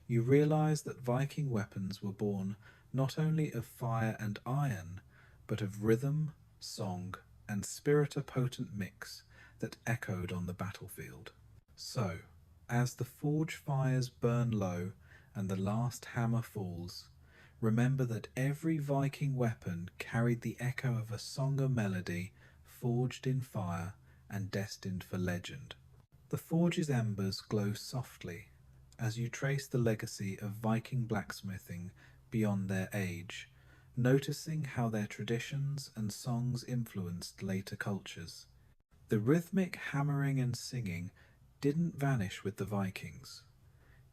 you realize that Viking weapons were born not only of fire and iron, but of rhythm, song, and spiritopotent mix that echoed on the battlefield. So, as the forge fires burn low and the last hammer falls, remember that every Viking weapon carried the echo of a song or melody forged in fire and destined for legend. The forge's embers glow softly as you trace the legacy of Viking blacksmithing beyond their age, noticing how their traditions and songs influenced later cultures. The rhythmic hammering and singing didn't vanish with the Vikings.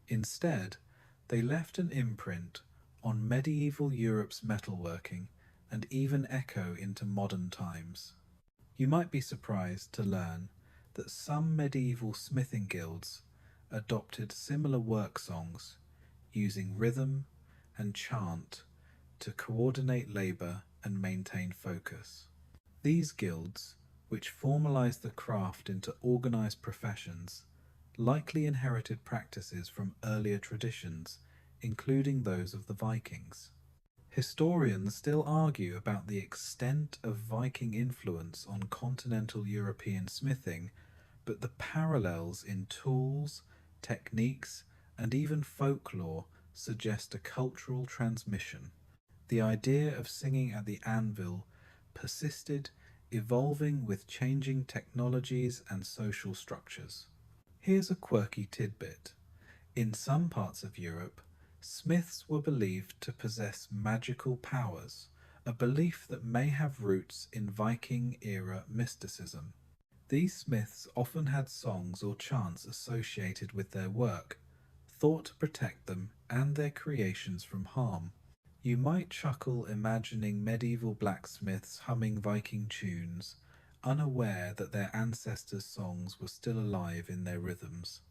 Instead, they left an imprint on medieval Europe's metalworking and even echo into modern times. You might be surprised to learn that some medieval smithing guilds adopted similar work songs, using rhythm and chant to coordinate labor and maintain focus. These guilds, which formalized the craft into organized professions, likely inherited practices from earlier traditions, including those of the Vikings. Historians still argue about the extent of Viking influence on continental European smithing, but the parallels in tools, techniques, and even folklore suggest a cultural transmission. The idea of singing at the anvil persisted, evolving with changing technologies and social structures. Here's a quirky tidbit. In some parts of Europe, smiths were believed to possess magical powers, a belief that may have roots in Viking era mysticism. These smiths often had songs or chants associated with their work, thought to protect them and their creations from harm. You might chuckle imagining medieval blacksmiths humming Viking tunes, unaware that their ancestors' songs were still alive in their rhythms.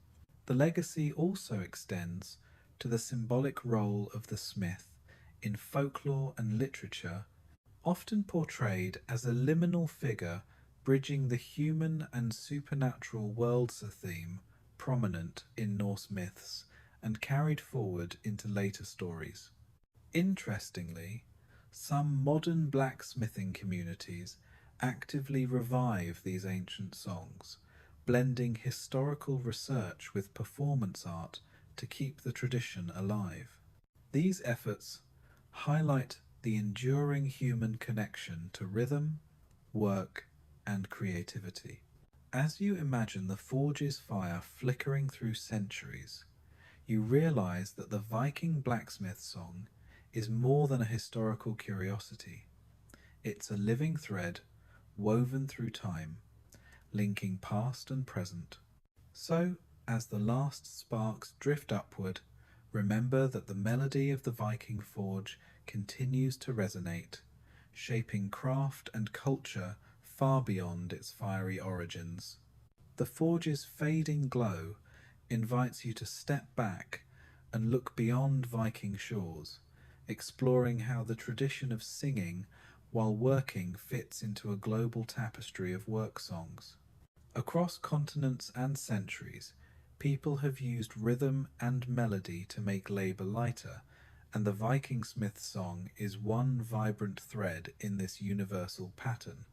The legacy also extends to the symbolic role of the smith in folklore and literature, often portrayed as a liminal figure bridging the human and supernatural worlds, a theme prominent in Norse myths and carried forward into later stories. Interestingly, some modern blacksmithing communities actively revive these ancient songs, blending historical research with performance art to keep the tradition alive. These efforts highlight the enduring human connection to rhythm, work, and creativity. As you imagine the forge's fire flickering through centuries, you realize that the Viking blacksmith song is more than a historical curiosity. It's a living thread woven through time, linking past and present. So, as the last sparks drift upward, remember that the melody of the Viking forge continues to resonate, shaping craft and culture far beyond its fiery origins. The forge's fading glow invites you to step back and look beyond Viking shores, exploring how the tradition of singing while working fits into a global tapestry of work songs. Across continents and centuries, people have used rhythm and melody to make labour lighter, and the Viking smith song is one vibrant thread in this universal pattern.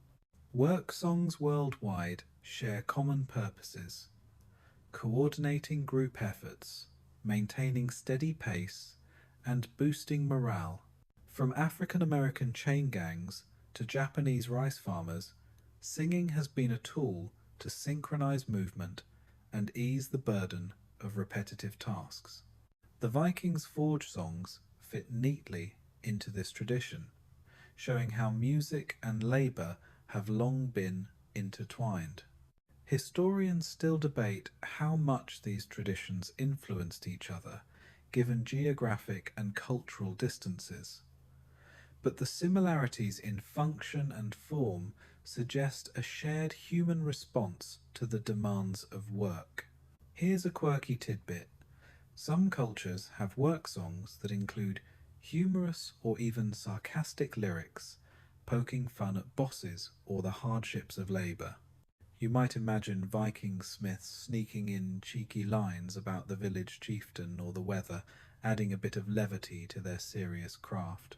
Work songs worldwide share common purposes: coordinating group efforts, maintaining steady pace, and boosting morale. From African American chain gangs to Japanese rice farmers, singing has been a tool to synchronize movement and ease the burden of repetitive tasks. The Vikings' forge songs fit neatly into this tradition, showing how music and labour have long been intertwined. Historians still debate how much these traditions influenced each other, given geographic and cultural distances. But the similarities in function and form suggest a shared human response to the demands of work. Here's a quirky tidbit. Some cultures have work songs that include humorous or even sarcastic lyrics, poking fun at bosses or the hardships of labour. You might imagine Viking smiths sneaking in cheeky lines about the village chieftain or the weather, adding a bit of levity to their serious craft.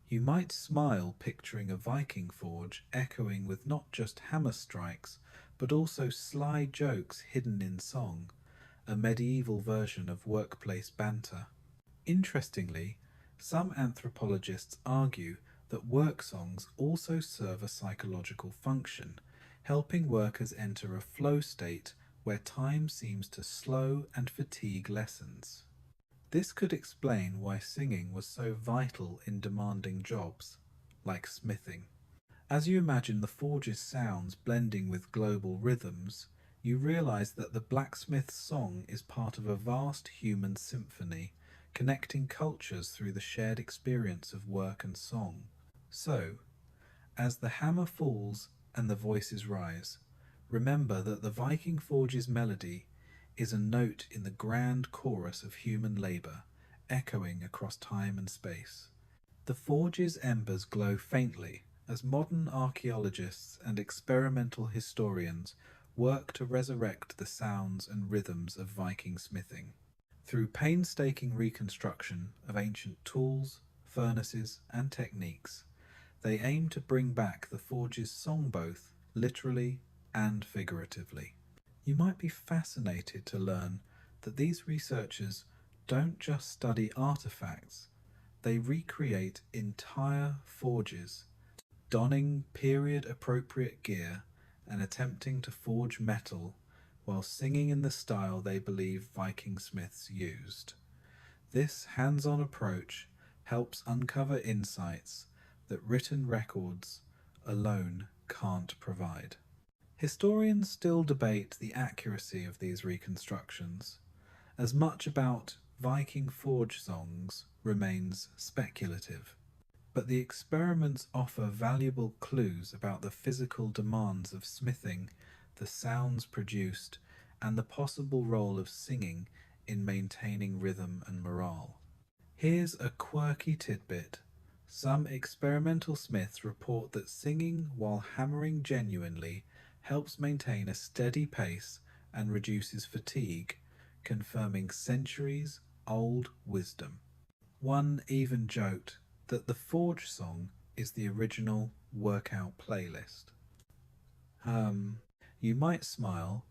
You might smile picturing a Viking forge echoing with not just hammer strikes, but also sly jokes hidden in song, a medieval version of workplace banter. Interestingly, some anthropologists argue that work songs also serve a psychological function, helping workers enter a flow state where time seems to slow and fatigue lessens. This could explain why singing was so vital in demanding jobs, like smithing. As you imagine the forge's sounds blending with global rhythms, you realize that the blacksmith's song is part of a vast human symphony, connecting cultures through the shared experience of work and song. So, as the hammer falls and the voices rise, remember that the Viking forge's melody is a note in the grand chorus of human labour, echoing across time and space. The forge's embers glow faintly as modern archaeologists and experimental historians work to resurrect the sounds and rhythms of Viking smithing. Through painstaking reconstruction of ancient tools, furnaces, and techniques, they aim to bring back the forge's song both literally and figuratively. You might be fascinated to learn that these researchers don't just study artifacts, they recreate entire forges, donning period appropriate gear and attempting to forge metal while singing in the style they believe Viking smiths used. This hands on approach helps uncover insights that written records alone can't provide. Historians still debate the accuracy of these reconstructions, as much about Viking forge songs remains speculative. But the experiments offer valuable clues about the physical demands of smithing, the sounds produced, and the possible role of singing in maintaining rhythm and morale. Here's a quirky tidbit. Some experimental smiths report that singing while hammering genuinely helps maintain a steady pace and reduces fatigue, confirming centuries old wisdom. One even joked that the Forge song is the original workout playlist. Um, you might smile,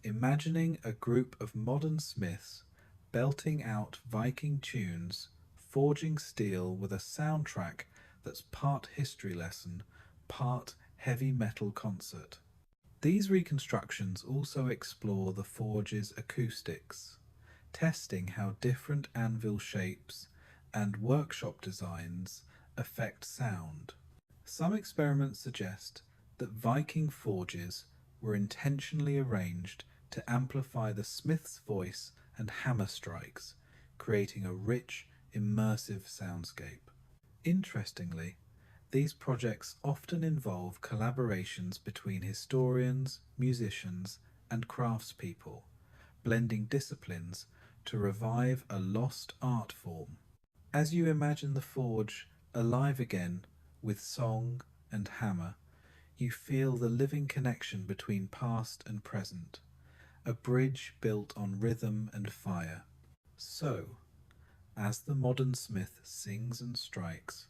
imagining a group of modern smiths belting out Viking tunes, forging steel with a soundtrack that's part history lesson, part heavy metal concert. These reconstructions also explore the forge's acoustics, testing how different anvil shapes and workshop designs affect sound. Some experiments suggest that Viking forges were intentionally arranged to amplify the smith's voice and hammer strikes, creating a rich, immersive soundscape. Interestingly, these projects often involve collaborations between historians, musicians, and craftspeople, blending disciplines to revive a lost art form. As you imagine the forge alive again with song and hammer, you feel the living connection between past and present, a bridge built on rhythm and fire. So, as the modern smith sings and strikes,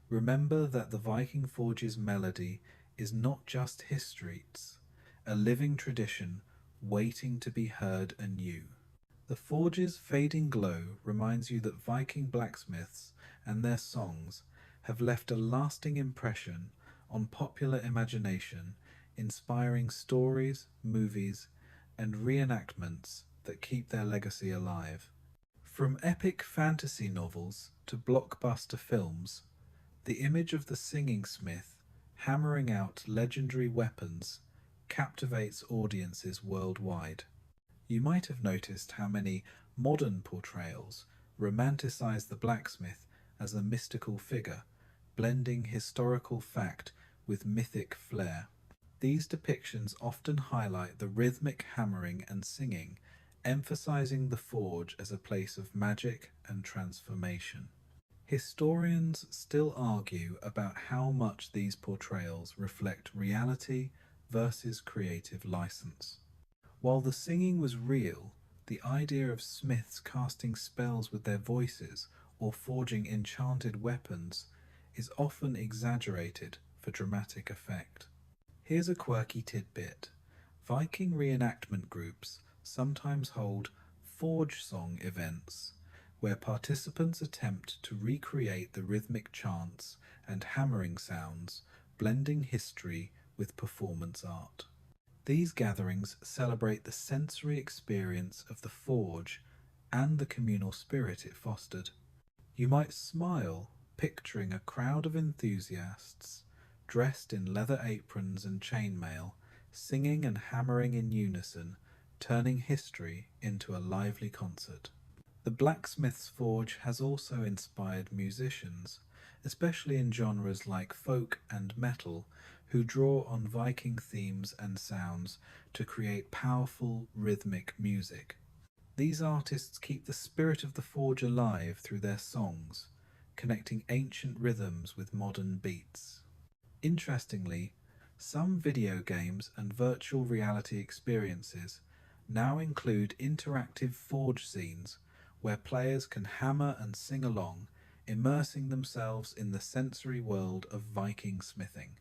remember that the Viking forge's melody is not just history, it's a living tradition waiting to be heard anew. The forge's fading glow reminds you that Viking blacksmiths and their songs have left a lasting impression on popular imagination, inspiring stories, movies, and reenactments that keep their legacy alive. From epic fantasy novels to blockbuster films, the image of the singing smith hammering out legendary weapons captivates audiences worldwide. You might have noticed how many modern portrayals romanticize the blacksmith as a mystical figure, blending historical fact with mythic flair. These depictions often highlight the rhythmic hammering and singing, emphasizing the forge as a place of magic and transformation. Historians still argue about how much these portrayals reflect reality versus creative license. While the singing was real, the idea of smiths casting spells with their voices or forging enchanted weapons is often exaggerated for dramatic effect. Here's a quirky tidbit. Viking reenactment groups sometimes hold forge song events where participants attempt to recreate the rhythmic chants and hammering sounds, blending history with performance art. These gatherings celebrate the sensory experience of the forge and the communal spirit it fostered. You might smile, picturing a crowd of enthusiasts dressed in leather aprons and chainmail, singing and hammering in unison, turning history into a lively concert. The blacksmith's forge has also inspired musicians, especially in genres like folk and metal, who draw on Viking themes and sounds to create powerful rhythmic music. These artists keep the spirit of the forge alive through their songs, connecting ancient rhythms with modern beats. Interestingly, some video games and virtual reality experiences now include interactive forge scenes where players can hammer and sing along, immersing themselves in the sensory world of Viking smithing.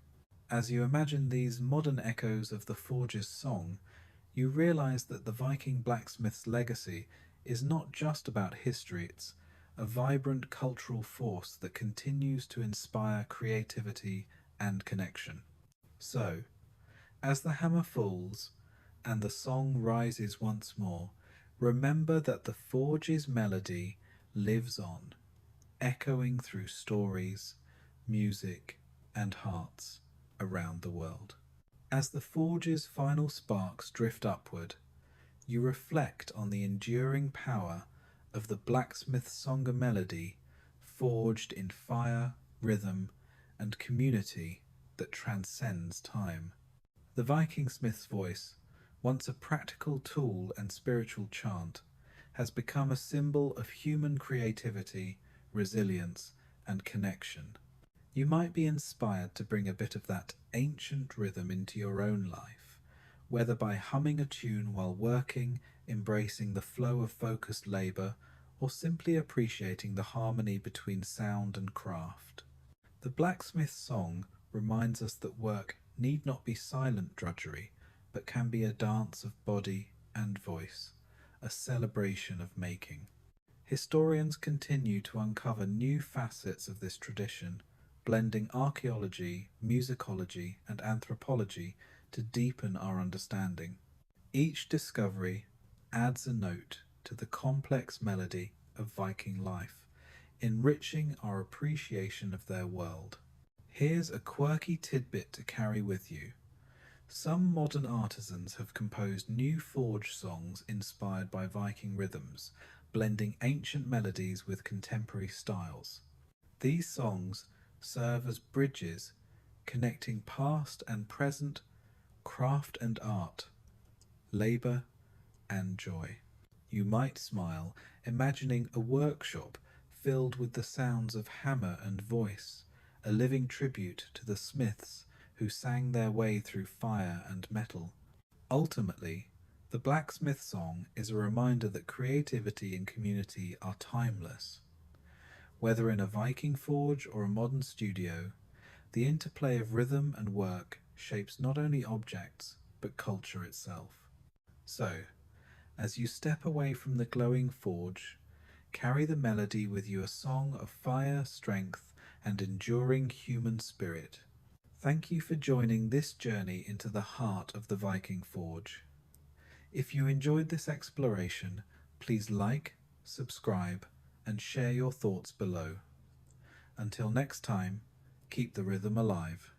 As you imagine these modern echoes of the forge's song, you realize that the Viking blacksmith's legacy is not just about history, it's a vibrant cultural force that continues to inspire creativity and connection. So, as the hammer falls and the song rises once more, remember that the forge's melody lives on, echoing through stories, music, and hearts around the world. As the forge's final sparks drift upward, you reflect on the enduring power of the blacksmith song melody forged in fire, rhythm, and community that transcends time. The Viking smith's voice, once a practical tool and spiritual chant, has become a symbol of human creativity, resilience, and connection. You might be inspired to bring a bit of that ancient rhythm into your own life, whether by humming a tune while working, embracing the flow of focused labour, or simply appreciating the harmony between sound and craft. The blacksmith's song reminds us that work need not be silent drudgery, but can be a dance of body and voice, a celebration of making. Historians continue to uncover new facets of this tradition, blending archaeology, musicology, and anthropology to deepen our understanding. Each discovery adds a note to the complex melody of Viking life, enriching our appreciation of their world. Here's a quirky tidbit to carry with you. Some modern artisans have composed new forge songs inspired by Viking rhythms, blending ancient melodies with contemporary styles. These songs serve as bridges connecting past and present, craft and art, labour and joy. You might smile, imagining a workshop filled with the sounds of hammer and voice, a living tribute to the smiths who sang their way through fire and metal. Ultimately, the blacksmith song is a reminder that creativity and community are timeless. Whether in a Viking forge or a modern studio, the interplay of rhythm and work shapes not only objects, but culture itself. So, as you step away from the glowing forge, carry the melody with you, a song of fire, strength, and enduring human spirit. Thank you for joining this journey into the heart of the Viking Forge. If you enjoyed this exploration, please like, subscribe, and share your thoughts below. Until next time, keep the rhythm alive.